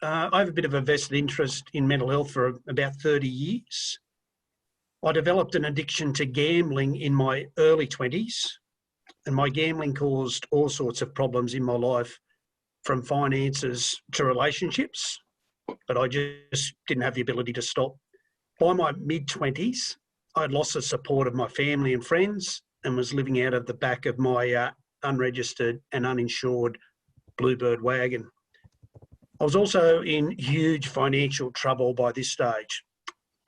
I have a bit of a vested interest in mental health for about 30 years. I developed an addiction to gambling in my early 20s, and my gambling caused all sorts of problems in my life, from finances to relationships, but I just didn't have the ability to stop. By my mid-20s, I'd lost the support of my family and friends and was living out of the back of my unregistered and uninsured Bluebird wagon. I was also in huge financial trouble by this stage.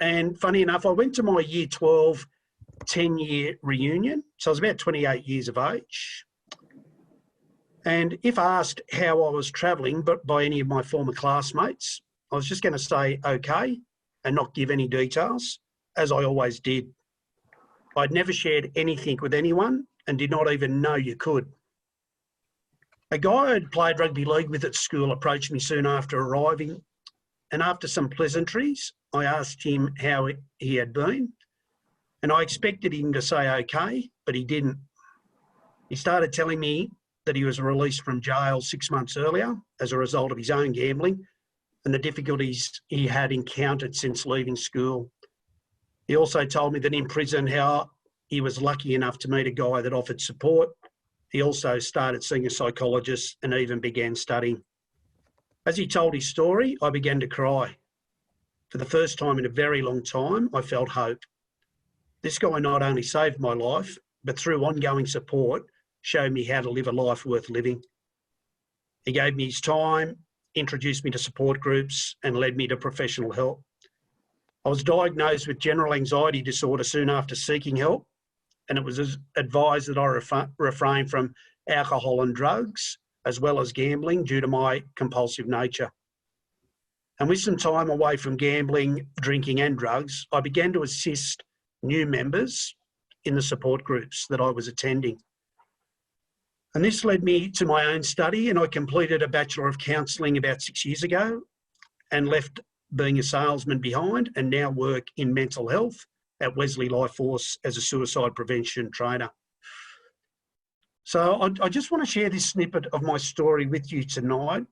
And funny enough, I went to my year 12 10-year reunion. So I was about 28 years of age. And if asked how I was travelling but by any of my former classmates, I was just going to say okay and not give any details, as I always did. I'd never shared anything with anyone and did not even know you could. A guy I'd played rugby league with at school approached me soon after arriving, and after some pleasantries, I asked him how he had been, and I expected him to say okay, but he didn't. He started telling me that he was released from jail 6 months earlier as a result of his own gambling and the difficulties he had encountered since leaving school. He also told me that in prison how he was lucky enough to meet a guy that offered support. He also started seeing a psychologist and even began studying. As he told his story, I began to cry. For the first time in a very long time, I felt hope. This guy not only saved my life, but through ongoing support, showed me how to live a life worth living. He gave me his time, introduced me to support groups, and led me to professional help. I was diagnosed with general anxiety disorder soon after seeking help, and it was advised that I refrain from alcohol and drugs, as well as gambling, due to my compulsive nature. And with some time away from gambling, drinking and drugs, I began to assist new members in the support groups that I was attending. And this led me to my own study, and I completed a Bachelor of Counselling about 6 years ago and left being a salesman behind and now work in mental health at Wesley Life Force as a suicide prevention trainer. So I just want to share this snippet of my story with you tonight,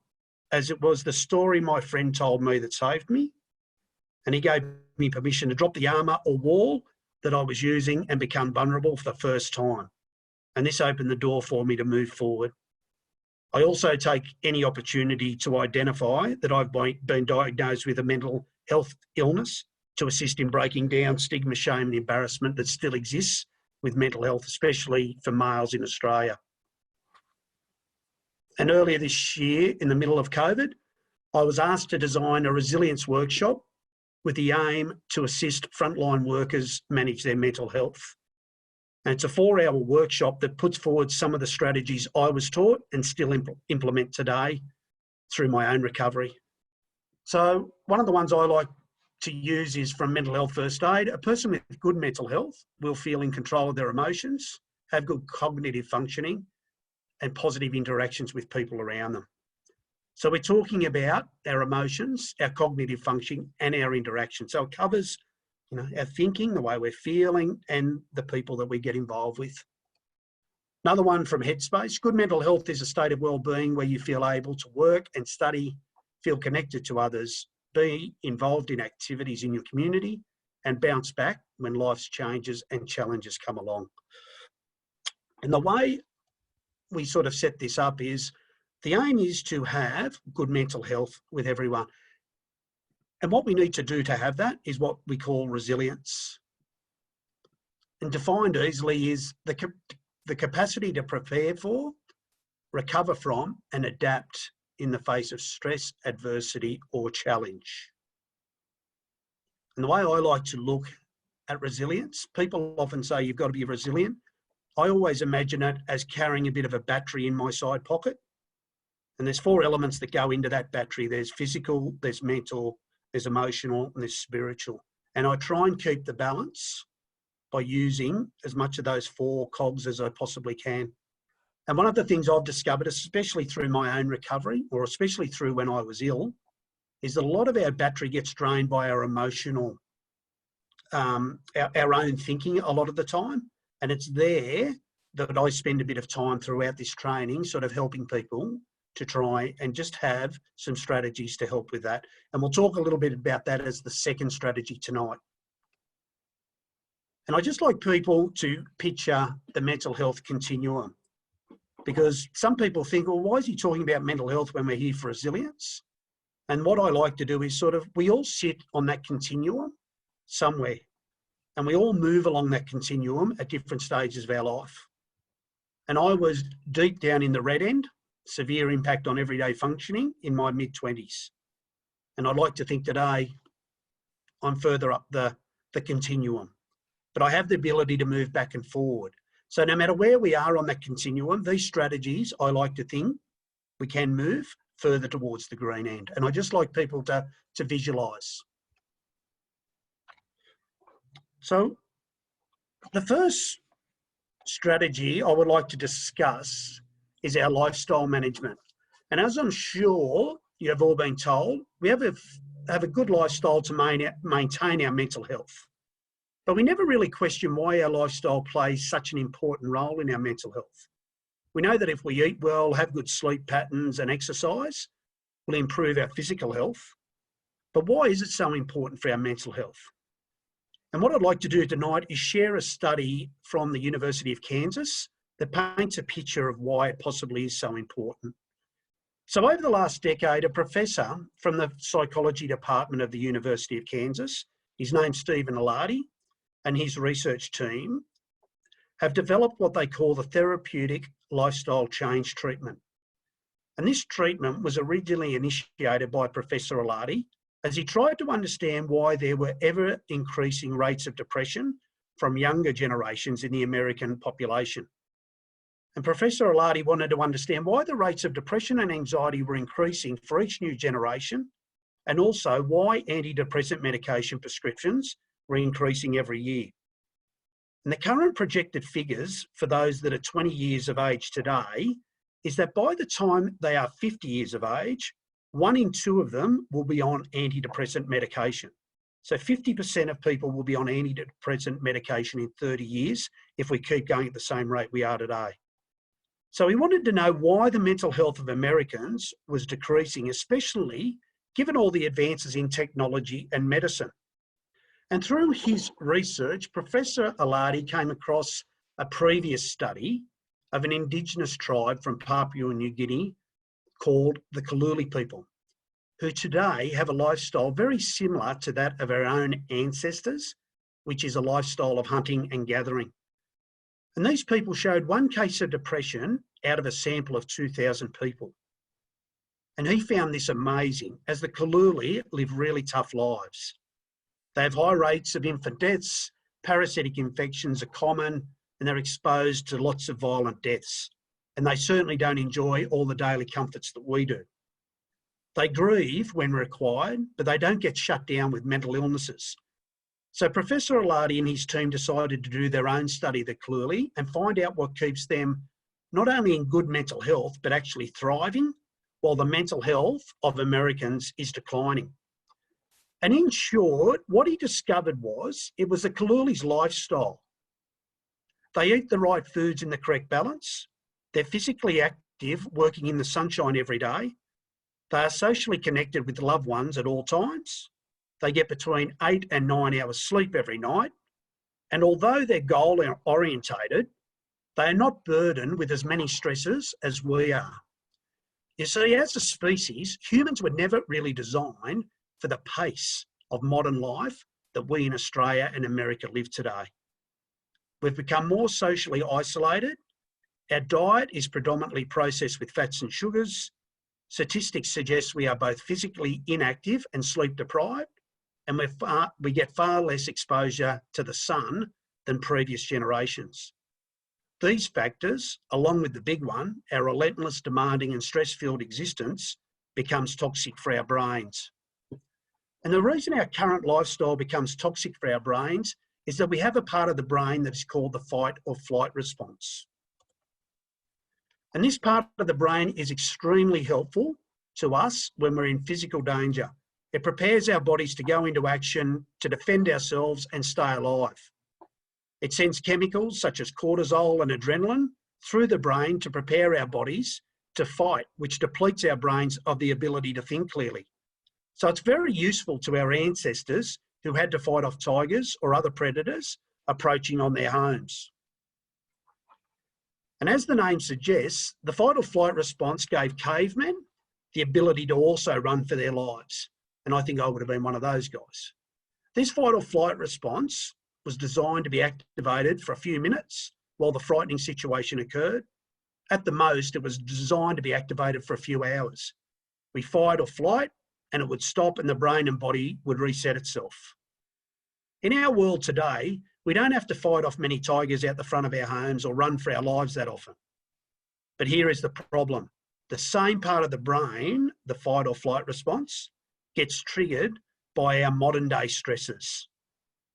as it was the story my friend told me that saved me, and he gave me permission to drop the armour or wall that I was using and become vulnerable for the first time. And this opened the door for me to move forward. I also take any opportunity to identify that I've been diagnosed with a mental health illness to assist in breaking down stigma, shame and embarrassment that still exists with mental health, especially for males in Australia. And earlier this year, in the middle of COVID, I was asked to design a resilience workshop with the aim to assist frontline workers manage their mental health. And it's a 4-hour workshop that puts forward some of the strategies I was taught and still implement today through my own recovery. So one of the ones I like to use is from Mental Health First Aid. A person with good mental health will feel in control of their emotions, have good cognitive functioning, and positive interactions with people around them. So we're talking about our emotions, our cognitive functioning, and our interaction. So it covers, our thinking, the way we're feeling, and the people that we get involved with. Another one from Headspace. Good mental health is a state of well-being where you feel able to work and study, feel connected to others, be involved in activities in your community, and bounce back when life's changes and challenges come along. And the way we sort of set this up is, the aim is to have good mental health with everyone. And what we need to do to have that is what we call resilience. And defined easily is the capacity to prepare for, recover from, and adapt in the face of stress, adversity, or challenge. And the way I like to look at resilience, people often say you've got to be resilient. I always imagine it as carrying a bit of a battery in my side pocket. And there's 4 elements that go into that battery. There's physical, there's mental, there's emotional, and there's spiritual. And I try and keep the balance by using as much of those 4 cogs as I possibly can. And one of the things I've discovered, especially through my own recovery, or especially through when I was ill, is that a lot of our battery gets drained by our emotional, our own thinking a lot of the time. And it's there that I spend a bit of time throughout this training, sort of helping people to try and just have some strategies to help with that. And we'll talk a little bit about that as the second strategy tonight. And I just like people to picture the mental health continuum, because some people think, well, why is he talking about mental health when we're here for resilience? And what I like to do is sort of, we all sit on that continuum somewhere, and we all move along that continuum at different stages of our life. And I was deep down in the red end, severe impact on everyday functioning in my mid-20s. And I'd like to think today I'm further up the continuum, but I have the ability to move back and forward. So no matter where we are on that continuum, these strategies, I like to think we can move further towards the green end. And I just like people to visualise. So the first strategy I would like to discuss is our lifestyle management. And as I'm sure you have all been told, we have a good lifestyle to maintain our mental health. But we never really question why our lifestyle plays such an important role in our mental health. We know that if we eat well, have good sleep patterns and exercise, we'll improve our physical health. But why is it so important for our mental health? And what I'd like to do tonight is share a study from the University of Kansas that paints a picture of why it possibly is so important. So over the last decade, a professor from the psychology department of the University of Kansas, his name's Stephen Alardi, and his research team have developed what they call the therapeutic lifestyle change treatment. And this treatment was originally initiated by Professor Alardi as he tried to understand why there were ever increasing rates of depression from younger generations in the American population. And Professor Alardi wanted to understand why the rates of depression and anxiety were increasing for each new generation, and also why antidepressant medication prescriptions were increasing every year. And the current projected figures for those that are 20 years of age today is that by the time they are 50 years of age, 1 in 2 of them will be on antidepressant medication. So 50% of people will be on antidepressant medication in 30 years if we keep going at the same rate we are today. So he wanted to know why the mental health of Americans was decreasing, especially given all the advances in technology and medicine. And through his research, Professor Alardi came across a previous study of an Indigenous tribe from Papua New Guinea called the Kaluli people, who today have a lifestyle very similar to that of our own ancestors, which is a lifestyle of hunting and gathering. And these people showed 1 case of depression out of a sample of 2,000 people. And he found this amazing, as the Kaluli live really tough lives. They have high rates of infant deaths, parasitic infections are common, and they're exposed to lots of violent deaths. And they certainly don't enjoy all the daily comforts that we do. They grieve when required, but they don't get shut down with mental illnesses. So Professor Alardi and his team decided to do their own study of the Kaluli and find out what keeps them not only in good mental health, but actually thriving, while the mental health of Americans is declining. And in short, what he discovered was it was the Kaluli's lifestyle. They eat the right foods in the correct balance. They're physically active, working in the sunshine every day. They are socially connected with loved ones at all times. They get between 8 and 9 hours sleep every night. And although they're goal-orientated, they are not burdened with as many stresses as we are. You see, as a species, humans were never really designed for the pace of modern life that we in Australia and America live today. We've become more socially isolated. Our diet is predominantly processed with fats and sugars. Statistics suggest we are both physically inactive and sleep deprived, and we get far less exposure to the sun than previous generations. These factors, along with the big one, our relentless, demanding and stress-filled existence, becomes toxic for our brains. And the reason our current lifestyle becomes toxic for our brains is that we have a part of the brain that is called the fight or flight response. And this part of the brain is extremely helpful to us when we're in physical danger. It prepares our bodies to go into action, to defend ourselves and stay alive. It sends chemicals such as cortisol and adrenaline through the brain to prepare our bodies to fight, which depletes our brains of the ability to think clearly. So it's very useful to our ancestors who had to fight off tigers or other predators approaching on their homes. And as the name suggests, the fight or flight response gave cavemen the ability to also run for their lives. And I think I would have been one of those guys. This fight or flight response was designed to be activated for a few minutes while the frightening situation occurred. At the most, it was designed to be activated for a few hours. We fight or flight, and it would stop and the brain and body would reset itself. In our world today, we don't have to fight off many tigers out the front of our homes or run for our lives that often. But here is the problem. The same part of the brain, the fight or flight response, gets triggered by our modern day stresses.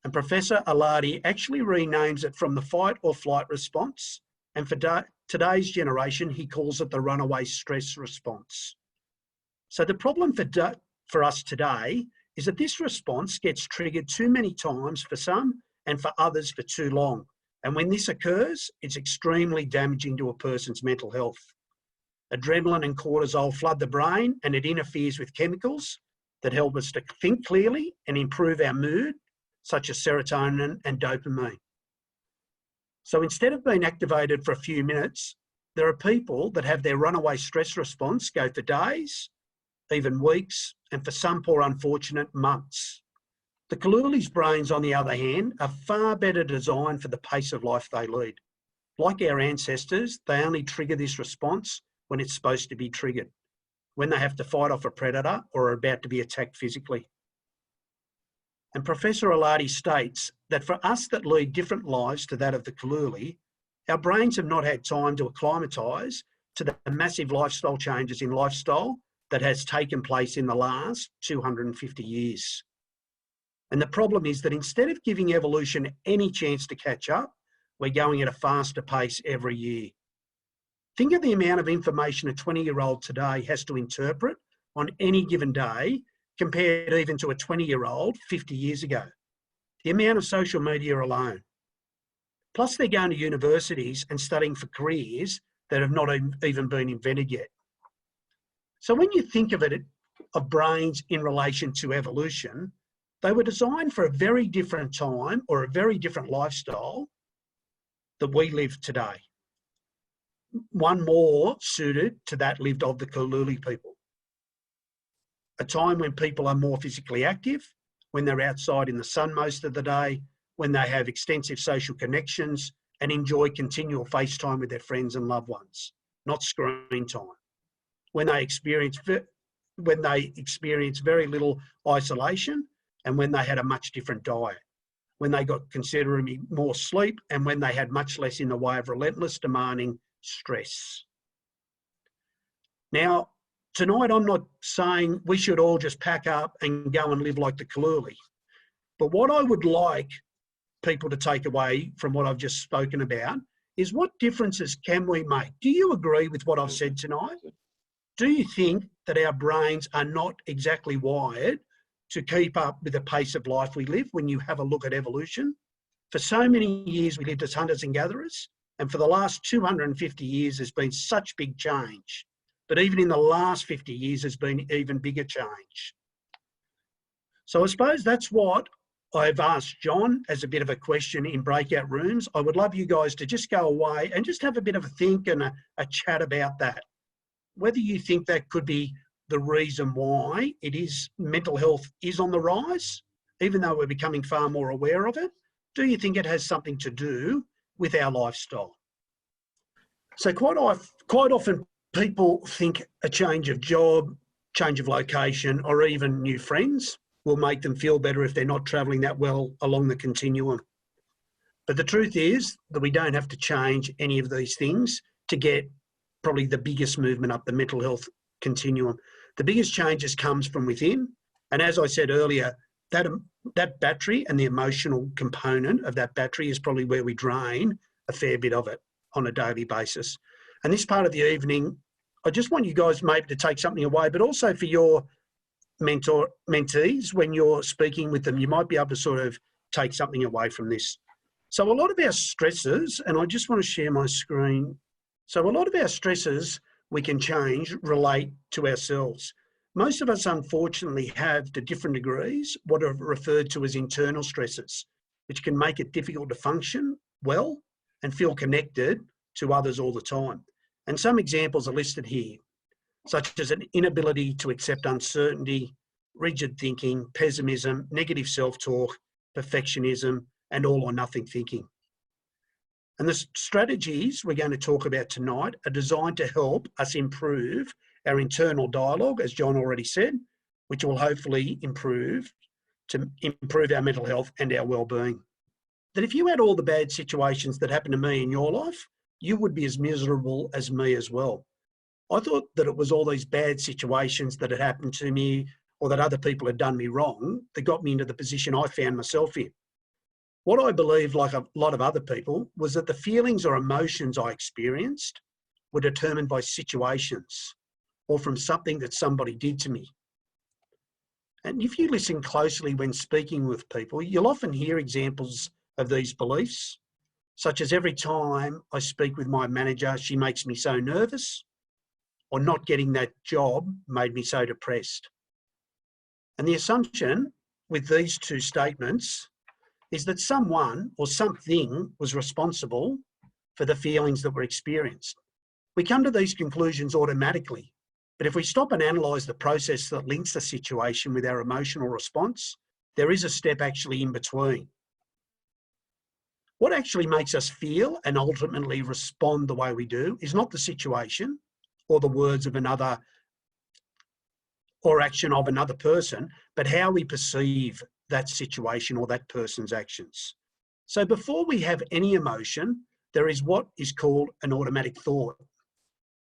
And Professor Aladi actually renames it from the fight or flight response. And for today's generation, he calls it the runaway stress response. So the problem for us today is that this response gets triggered too many times for some and for others for too long. And when this occurs, it's extremely damaging to a person's mental health. Adrenaline and cortisol flood the brain and it interferes with chemicals that help us to think clearly and improve our mood, such as serotonin and dopamine. So instead of being activated for a few minutes, there are people that have their runaway stress response go for days, even weeks, and for some poor unfortunate, months. The Kaluli's brains, on the other hand, are far better designed for the pace of life they lead. Like our ancestors, they only trigger this response when it's supposed to be triggered, when they have to fight off a predator or are about to be attacked physically. And Professor Aladi states that for us that lead different lives to that of the Kaluli, our brains have not had time to acclimatise to the massive lifestyle changes in lifestyle that has taken place in the last 250 years. And the problem is that instead of giving evolution any chance to catch up, we're going at a faster pace every year. Think of the amount of information a 20-year-old today has to interpret on any given day compared even to a 20-year-old 50 years ago. The amount of social media alone. Plus they're going to universities and studying for careers that have not even been invented yet. So when you think of it, of brains in relation to evolution, they were designed for a very different time or a very different lifestyle that we live today. One more suited to that lived of the Kaluli people. A time when people are more physically active, when they're outside in the sun most of the day, when they have extensive social connections and enjoy continual FaceTime with their friends and loved ones, not screen time. When they experience very little isolation and when they had a much different diet, when they got considerably more sleep and when they had much less in the way of relentless, demanding stress. Now, tonight I'm not saying we should all just pack up and go and live like the Kaluli, but what I would like people to take away from what I've just spoken about is what differences can we make? Do you agree with what I've said tonight? Do you think that our brains are not exactly wired to keep up with the pace of life we live when you have a look at evolution? For so many years we lived as hunters and gatherers, and for the last 250 years there's been such big change. But even in the last 50 years there's been even bigger change. So I suppose that's what I've asked John as a bit of a question in breakout rooms. I would love you guys to just go away and just have a bit of a think and a chat about that. Whether you think that could be the reason why mental health is on the rise, even though we're becoming far more aware of it. Do you think it has something to do with our lifestyle? So quite often people think a change of job, change of location, or even new friends will make them feel better if they're not travelling that well along the continuum. But the truth is that we don't have to change any of these things to get probably the biggest movement up the mental health continuum. The biggest changes comes from within. And as I said earlier, that battery and the emotional component of that battery is probably where we drain a fair bit of it on a daily basis. And this part of the evening, I just want you guys maybe to take something away, but also for your mentees, when you're speaking with them, you might be able to sort of take something away from this. So a lot of our stresses, and I just want to share my screen. So a lot of our stresses we can change relate to ourselves. Most of us, unfortunately, have, to different degrees, what are referred to as internal stresses, which can make it difficult to function well and feel connected to others all the time. And some examples are listed here, such as an inability to accept uncertainty, rigid thinking, pessimism, negative self-talk, perfectionism, and all or nothing thinking. And the strategies we're going to talk about tonight are designed to help us improve our internal dialogue, as John already said, which will hopefully improve our mental health and our well-being. That if you had all the bad situations that happened to me in your life, you would be as miserable as me as well. I thought that it was all these bad situations that had happened to me or that other people had done me wrong that got me into the position I found myself in. What I believed, like a lot of other people, was that the feelings or emotions I experienced were determined by situations or from something that somebody did to me. And if you listen closely when speaking with people, you'll often hear examples of these beliefs, such as every time I speak with my manager, she makes me so nervous, or not getting that job made me so depressed. And the assumption with these two statements is that someone or something was responsible for the feelings that were experienced. We come to these conclusions automatically, but if we stop and analyse the process that links the situation with our emotional response, there is a step actually in between. What actually makes us feel and ultimately respond the way we do is not the situation or the words of another or action of another person, but how we perceive that situation or that person's actions. So before we have any emotion, there is what is called an automatic thought.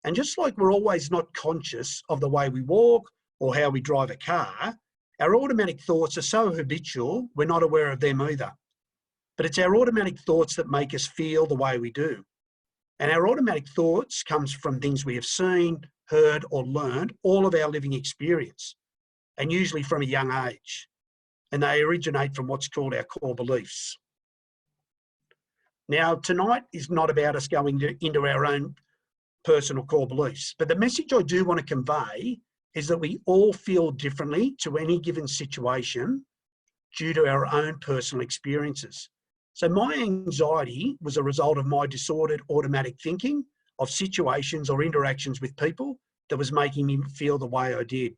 And just like we're always not conscious of the way we walk or how we drive a car, our automatic thoughts are so habitual, we're not aware of them either. But it's our automatic thoughts that make us feel the way we do. And our automatic thoughts comes from things we have seen, heard, or learned all of our living experience, and usually from a young age. And they originate from what's called our core beliefs. Now, tonight is not about us going into our own personal core beliefs, but the message I do want to convey is that we all feel differently to any given situation due to our own personal experiences. So my anxiety was a result of my disordered automatic thinking of situations or interactions with people that was making me feel the way I did.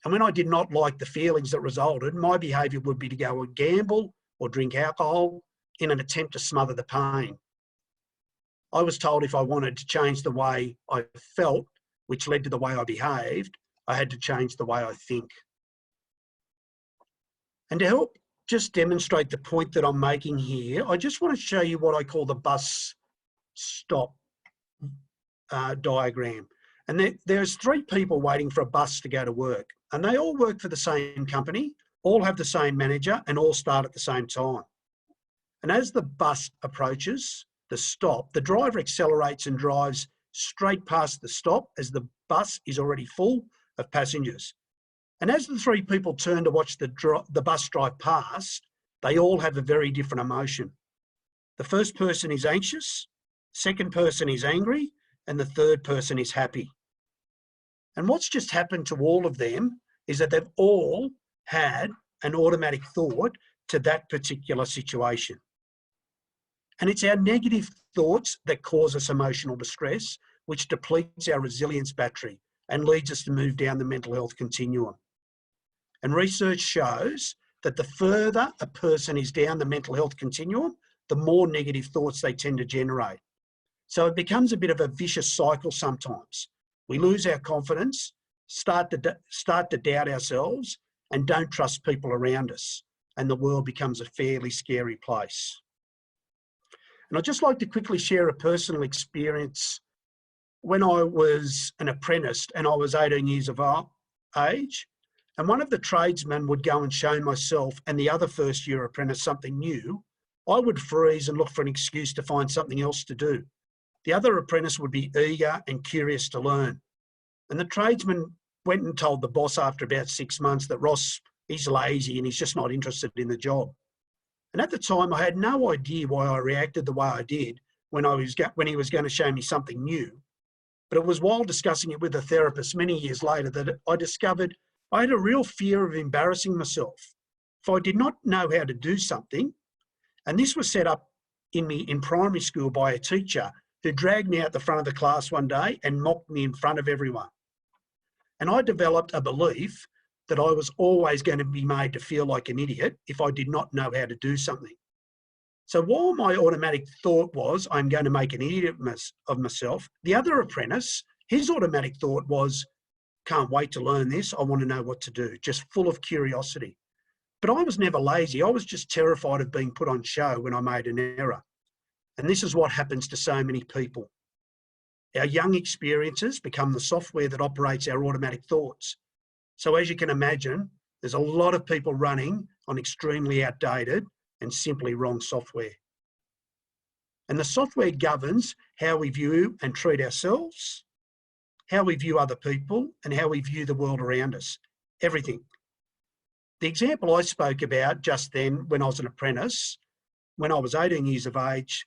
And when I did not like the feelings that resulted, my behaviour would be to go and gamble or drink alcohol in an attempt to smother the pain. I was told if I wanted to change the way I felt, which led to the way I behaved, I had to change the way I think. And to help just demonstrate the point that I'm making here, I just want to show you what I call the bus stop diagram. And there's three people waiting for a bus to go to work, and they all work for the same company, all have the same manager, and all start at the same time. And as the bus approaches the stop, the driver accelerates and drives straight past the stop as the bus is already full of passengers. And as the three people turn to watch the bus drive past, they all have a very different emotion. The first person is anxious, second person is angry, and the third person is happy. And what's just happened to all of them is that they've all had an automatic thought to that particular situation. And it's our negative thoughts that cause us emotional distress, which depletes our resilience battery and leads us to move down the mental health continuum. And research shows that the further a person is down the mental health continuum, the more negative thoughts they tend to generate. So it becomes a bit of a vicious cycle sometimes. We lose our confidence, start to doubt ourselves, and don't trust people around us. And the world becomes a fairly scary place. And I'd just like to quickly share a personal experience. When I was an apprentice and I was 18 years of age, and one of the tradesmen would go and show myself and the other first year apprentice something new, I would freeze and look for an excuse to find something else to do. The other apprentice would be eager and curious to learn. And the tradesman went and told the boss after about 6 months that Ross, he's lazy and he's just not interested in the job. And at the time, I had no idea why I reacted the way I did when he was going to show me something new. But it was while discussing it with a therapist many years later that I discovered I had a real fear of embarrassing myself. If I did not know how to do something, and this was set up in me in primary school by a teacher who dragged me out the front of the class one day and mocked me in front of everyone. And I developed a belief that I was always going to be made to feel like an idiot if I did not know how to do something. So while my automatic thought was, I'm going to make an idiot of myself, the other apprentice, his automatic thought was, can't wait to learn this. I want to know what to do, just full of curiosity. But I was never lazy. I was just terrified of being put on show when I made an error. And this is what happens to so many people. Our young experiences become the software that operates our automatic thoughts. So as you can imagine, there's a lot of people running on extremely outdated and simply wrong software. And the software governs how we view and treat ourselves, how we view other people, and how we view the world around us, everything. The example I spoke about just then when I was an apprentice, when I was 18 years of age,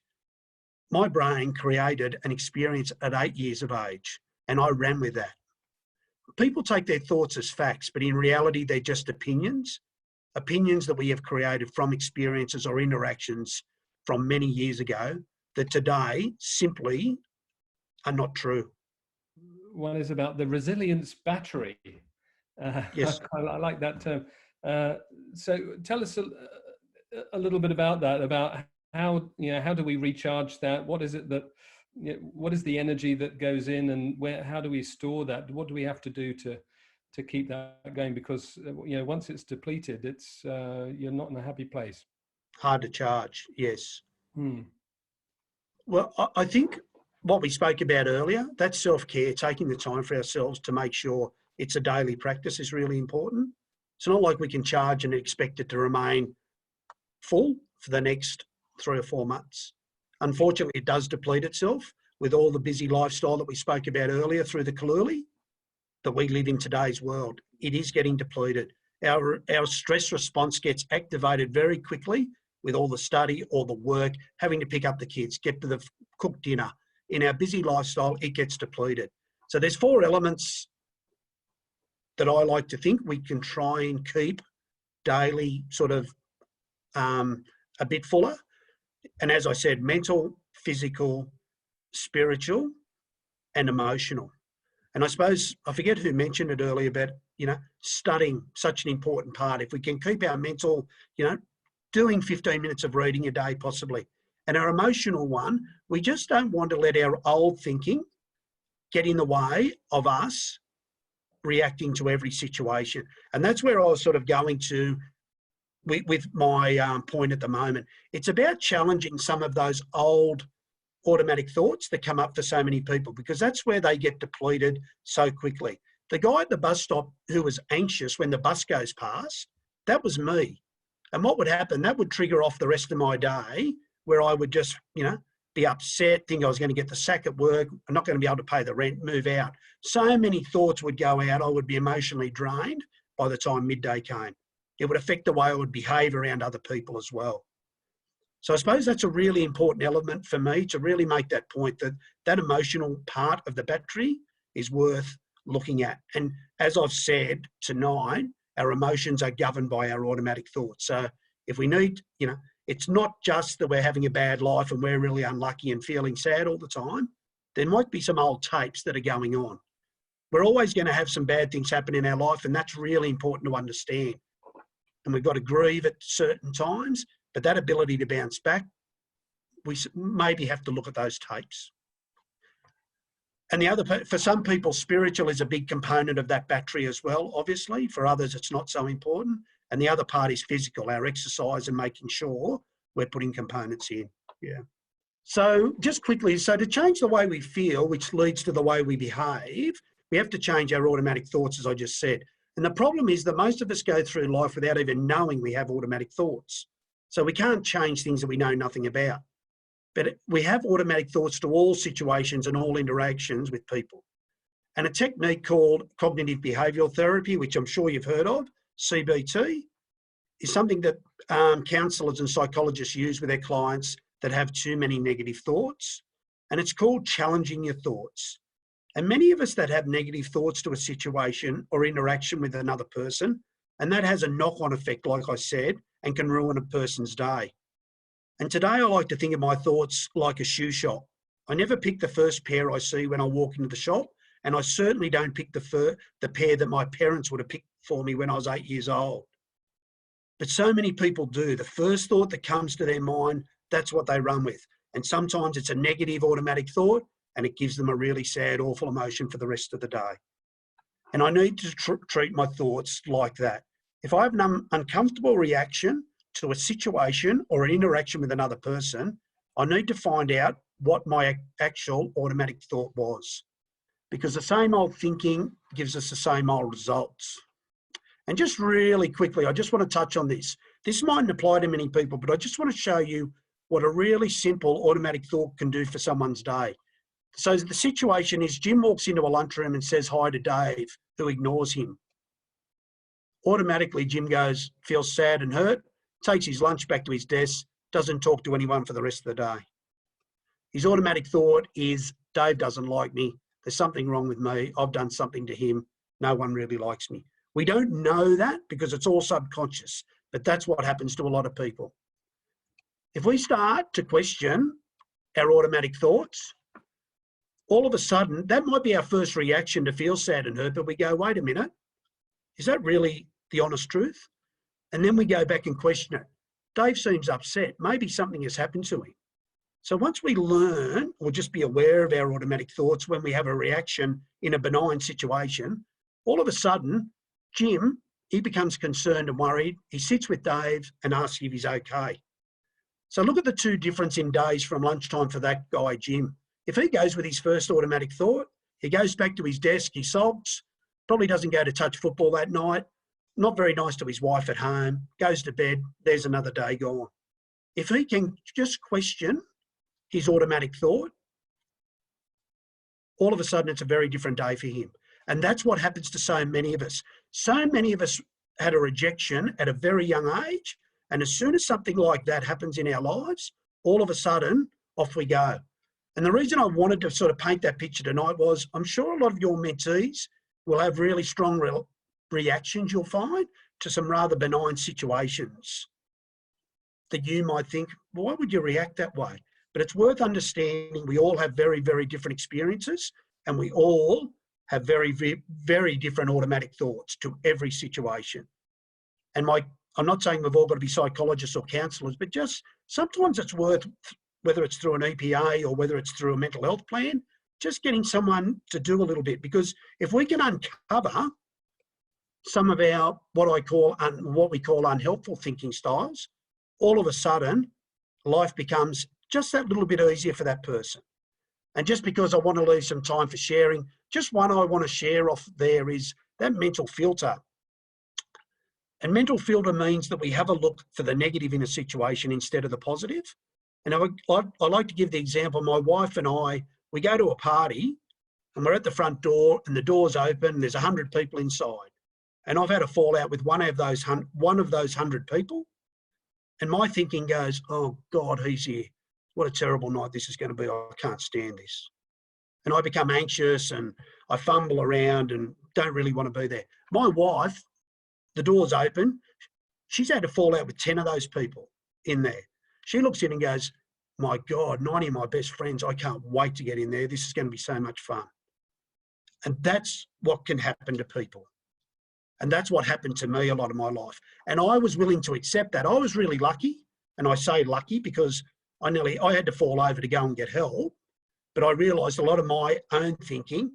my brain created an experience at 8 years of age, and I ran with that. People take their thoughts as facts, but in reality, they're just opinions that we have created from experiences or interactions from many years ago that today simply are not true. One is about the resilience battery. Yes. I like that term. So tell us a little bit about that, about how do we recharge that? What is it that, what is the energy that goes in, and how do we store that? What do we have to do to keep that going? Because once it's depleted, it's you're not in a happy place. Hard to charge, yes. Well, I think what we spoke about earlier, that self-care, taking the time for ourselves to make sure it's a daily practice, is really important. It's not like we can charge and expect it to remain full for the next 3 or 4 months. Unfortunately, it does deplete itself with all the busy lifestyle that we spoke about earlier through the Kaluli that we live in today's world. It is getting depleted. Our stress response gets activated very quickly with all the study, all the work, having to pick up the kids, get to the cook dinner. In our busy lifestyle, it gets depleted. So there's 4 elements that I like to think we can try and keep daily sort of a bit fuller. And as I said, mental, physical, spiritual, and emotional. And I suppose, I forget who mentioned it earlier, but, studying, such an important part. If we can keep our mental, doing 15 minutes of reading a day possibly. And our emotional one, we just don't want to let our old thinking get in the way of us reacting to every situation. And that's where I was sort of going to with my point at the moment. It's about challenging some of those old automatic thoughts that come up for so many people, because that's where they get depleted so quickly. The guy at the bus stop who was anxious when the bus goes past, that was me. And what would happen, that would trigger off the rest of my day where I would just, be upset, think I was going to get the sack at work, I'm not going to be able to pay the rent, move out. So many thoughts would go out. I would be emotionally drained by the time midday came. It would affect the way I would behave around other people as well. So I suppose that's a really important element for me to really make that point, that that emotional part of the battery is worth looking at. And as I've said tonight, our emotions are governed by our automatic thoughts. So if we need, it's not just that we're having a bad life and we're really unlucky and feeling sad all the time. There might be some old tapes that are going on. We're always going to have some bad things happen in our life, and that's really important to understand. And we've got to grieve at certain times, but that ability to bounce back, we maybe have to look at those tapes. And the other, for some people, spiritual is a big component of that battery as well, obviously. For others, it's not so important. And the other part is physical, our exercise and making sure we're putting components in. Yeah. So just quickly, so to change the way we feel, which leads to the way we behave, we have to change our automatic thoughts, as I just said. And the problem is that most of us go through life without even knowing we have automatic thoughts. So we can't change things that we know nothing about. But we have automatic thoughts to all situations and all interactions with people. And a technique called cognitive behavioural therapy, which I'm sure you've heard of, CBT, is something that counsellors and psychologists use with their clients that have too many negative thoughts. And it's called challenging your thoughts. And many of us that have negative thoughts to a situation or interaction with another person, and that has a knock-on effect, like I said, and can ruin a person's day. And today I like to think of my thoughts like a shoe shop. I never pick the first pair I see when I walk into the shop, and I certainly don't pick the pair that my parents would have picked for me when I was 8 years old. But so many people do. The first thought that comes to their mind, that's what they run with. And sometimes it's a negative automatic thought, and it gives them a really sad, awful emotion for the rest of the day. And I need to treat my thoughts like that. If I have an uncomfortable reaction to a situation or an interaction with another person, I need to find out what my actual automatic thought was. Because the same old thinking gives us the same old results. And just really quickly, I just want to touch on this. This mightn't apply to many people, but I just want to show you what a really simple automatic thought can do for someone's day. So the situation is Jim walks into a lunchroom and says hi to Dave, who ignores him. Automatically, Jim goes, feels sad and hurt, takes his lunch back to his desk, doesn't talk to anyone for the rest of the day. His automatic thought is, Dave doesn't like me. There's something wrong with me. I've done something to him. No one really likes me. We don't know that because it's all subconscious, but that's what happens to a lot of people. If we start to question our automatic thoughts, all of a sudden, that might be our first reaction to feel sad and hurt, but we go, wait a minute, is that really the honest truth? And then we go back and question it. Dave seems upset. Maybe something has happened to him. So once we learn or just be aware of our automatic thoughts when we have a reaction in a benign situation, all of a sudden, Jim, he becomes concerned and worried. He sits with Dave and asks if he's okay. So look at the two difference in days from lunchtime for that guy, Jim. If he goes with his first automatic thought, he goes back to his desk, he sulks, probably doesn't go to touch football that night, not very nice to his wife at home, goes to bed, there's another day gone. If he can just question his automatic thought, all of a sudden it's a very different day for him. And that's what happens to so many of us. So many of us had a rejection at a very young age, and as soon as something like that happens in our lives, all of a sudden, off we go. And the reason I wanted to sort of paint that picture tonight was I'm sure a lot of your mentees will have really strong reactions, you'll find, to some rather benign situations that you might think, why would you react that way? But it's worth understanding we all have very, very different experiences, and we all have very, very different automatic thoughts to every situation. And I'm not saying we've all got to be psychologists or counsellors, but just sometimes it's worth, whether it's through an EPA or whether it's through a mental health plan, just getting someone to do a little bit. Because if we can uncover some of our, what we call unhelpful thinking styles, all of a sudden, life becomes just that little bit easier for that person. And just because I want to leave some time for sharing, just one I want to share off there is that mental filter. And mental filter means that we have a look for the negative in a situation instead of the positive. And I like to give the example, my wife and I, we go to a party and we're at the front door and the door's open and there's 100 people inside. And I've had a fallout with one of those 100 people. And my thinking goes, oh God, he's here. What a terrible night this is going to be. I can't stand this. And I become anxious and I fumble around and don't really want to be there. My wife, the door's open. She's had a fallout with 10 of those people in there. She looks in and goes, my God, 90 of my best friends, I can't wait to get in there. This is going to be so much fun. And that's what can happen to people. And that's what happened to me a lot of my life. And I was willing to accept that. I was really lucky. And I say lucky because I had to fall over to go and get help. But I realised a lot of my own thinking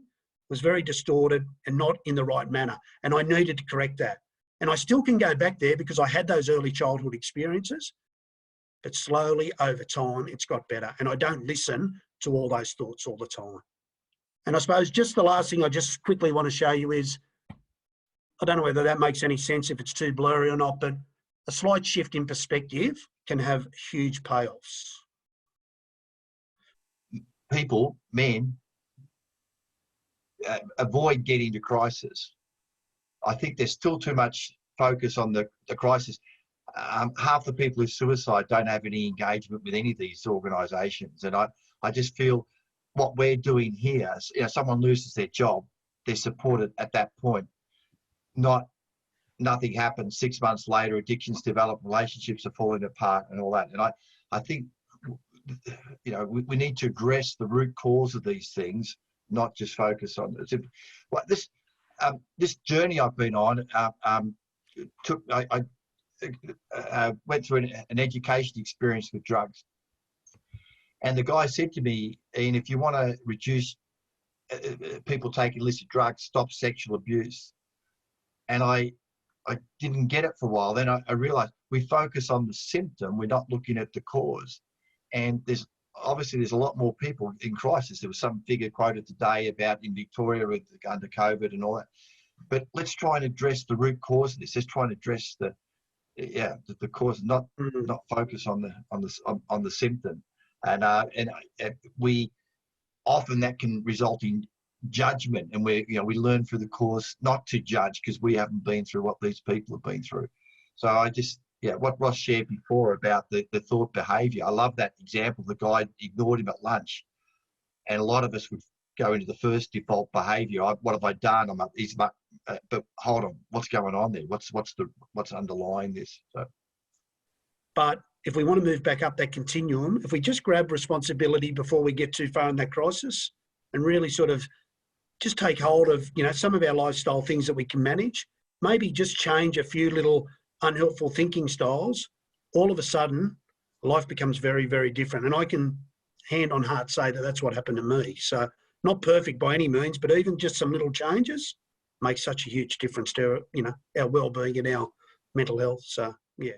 was very distorted and not in the right manner. And I needed to correct that. And I still can go back there because I had those early childhood experiences. But slowly over time, it's got better. And I don't listen to all those thoughts all the time. And I suppose just the last thing I just quickly want to show you is, I don't know whether that makes any sense if it's too blurry or not, but a slight shift in perspective can have huge payoffs. People, men, avoid getting into crisis. I think there's still too much focus on the crisis. Half the people who suicide don't have any engagement with any of these organisations. And I just feel what we're doing here, you know, someone loses their job, they're supported at that point. Nothing happens 6 months later, addictions develop, relationships are falling apart and all that. And I think, you know, we need to address the root cause of these things, not just focus on it. Well, this journey I've been on, I went through an education experience with drugs. And the guy said to me, Ian, if you want to reduce people taking illicit drugs, stop sexual abuse. And I didn't get it for a while. Then I realized we focus on the symptom, we're not looking at the cause. And there's a lot more people in crisis. There was some figure quoted today about in Victoria under COVID and all that. But let's try and address the root cause of this. Let's try and address the cause, not focus on the symptom. And we often that can result in judgment, and we learn through the course not to judge because we haven't been through what these people have been through. So what Ross shared before about the thought behaviour, I love that example. The guy ignored him at lunch, and a lot of us would go into the first default behaviour. What have I done? But hold on, what's going on there? What's underlying this? So. But if we want to move back up that continuum, if we just grab responsibility before we get too far in that crisis and really sort of just take hold of, you know, some of our lifestyle things that we can manage, maybe just change a few little unhelpful thinking styles, all of a sudden life becomes very, very different. And I can hand on heart say that that's what happened to me. So not perfect by any means, but even just some little changes make such a huge difference to, you know, our well-being and our mental health. So, yeah.